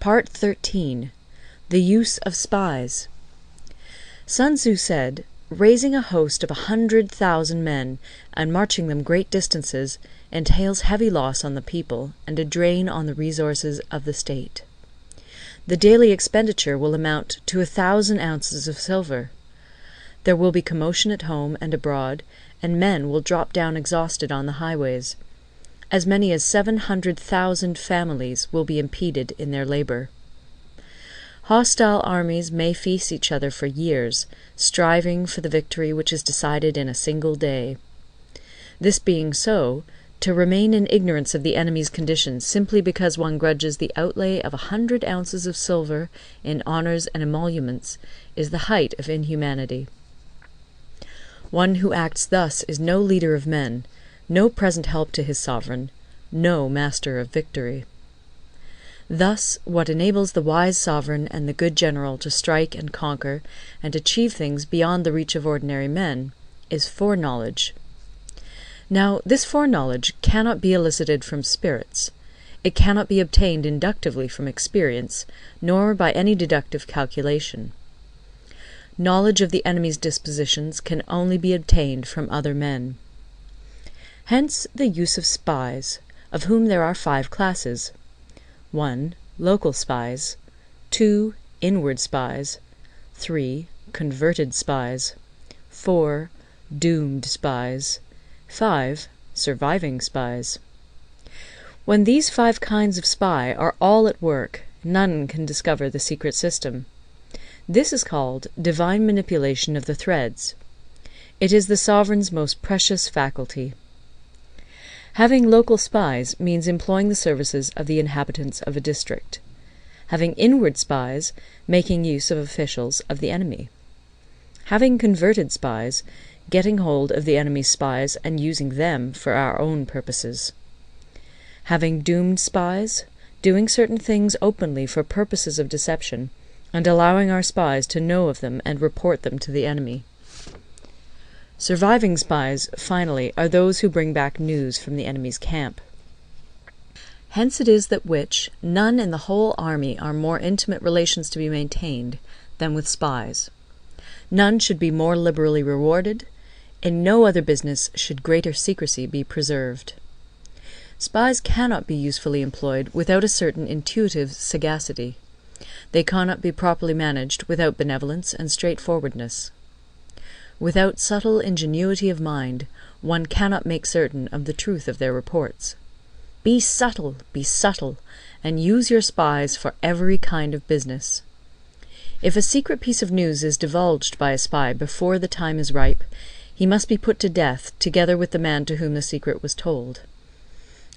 Part 13. The Use of Spies. Sun Tzu said, "Raising a host of 100,000 men, and marching them great distances, entails heavy loss on the people, and a drain on the resources of the state. The daily expenditure will amount to 1,000 ounces of silver. There will be commotion at home and abroad, and men will drop down exhausted on the highways. As many as 700,000 families will be impeded in their labour. Hostile armies may feast each other for years, striving for the victory which is decided in a single day. This being so, to remain in ignorance of the enemy's conditions simply because one grudges the outlay of 100 ounces of silver in honours and emoluments is the height of inhumanity. One who acts thus is no leader of men, no present help to his sovereign, no master of victory. Thus, what enables the wise sovereign and the good general to strike and conquer, and achieve things beyond the reach of ordinary men, is foreknowledge. Now, this foreknowledge cannot be elicited from spirits. It cannot be obtained inductively from experience, nor by any deductive calculation. Knowledge of the enemy's dispositions can only be obtained from other men. Hence the use of spies, of whom there are 5 classes. 1. Local spies. 2. Inward spies. 3. Converted spies. 4. Doomed spies. 5. Surviving spies. When these 5 kinds of spy are all at work, none can discover the secret system. This is called divine manipulation of the threads. It is the sovereign's most precious faculty. Having local spies means employing the services of the inhabitants of a district. Having inward spies, making use of officials of the enemy. Having converted spies, getting hold of the enemy's spies and using them for our own purposes. Having doomed spies, doing certain things openly for purposes of deception, and allowing our spies to know of them and report them to the enemy. Surviving spies, finally, are those who bring back news from the enemy's camp. Hence it is that none in the whole army are more intimate relations to be maintained than with spies. None should be more liberally rewarded. In no other business should greater secrecy be preserved. Spies cannot be usefully employed without a certain intuitive sagacity. They cannot be properly managed without benevolence and straightforwardness. Without subtle ingenuity of mind, one cannot make certain of the truth of their reports. Be subtle, and use your spies for every kind of business. If a secret piece of news is divulged by a spy before the time is ripe, he must be put to death together with the man to whom the secret was told.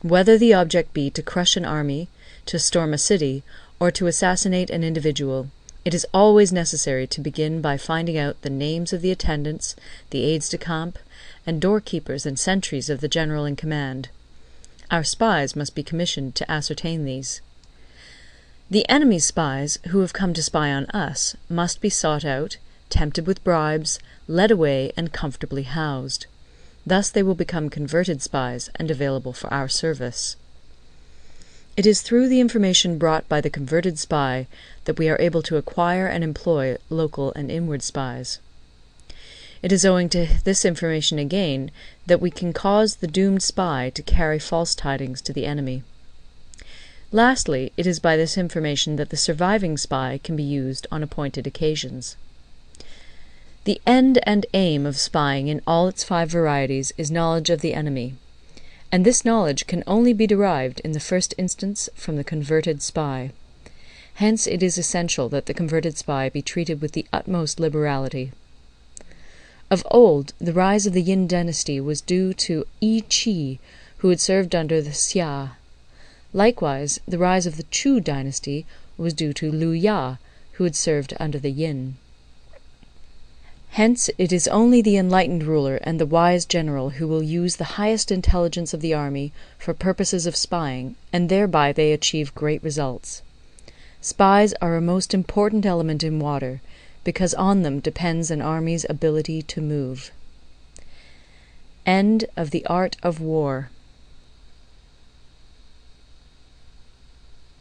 Whether the object be to crush an army, to storm a city, or to assassinate an individual, it is always necessary to begin by finding out the names of the attendants, the aides-de-camp, and doorkeepers and sentries of the general in command. Our spies must be commissioned to ascertain these. The enemy's spies, who have come to spy on us, must be sought out, tempted with bribes, led away, and comfortably housed. Thus they will become converted spies and available for our service. It is through the information brought by the converted spy that we are able to acquire and employ local and inward spies. It is owing to this information again that we can cause the doomed spy to carry false tidings to the enemy. Lastly, it is by this information that the surviving spy can be used on appointed occasions. The end and aim of spying in all its 5 varieties is knowledge of the enemy, and this knowledge can only be derived in the first instance from the converted spy. Hence it is essential that the converted spy be treated with the utmost liberality. Of old, the rise of the Yin dynasty was due to Yi Qi, who had served under the Xia. Likewise, the rise of the Chu dynasty was due to Lu Ya, who had served under the Yin. Hence it is only the enlightened ruler and the wise general who will use the highest intelligence of the army for purposes of spying, and thereby they achieve great results. Spies are a most important element in water, because on them depends an army's ability to move. End of the Art of War.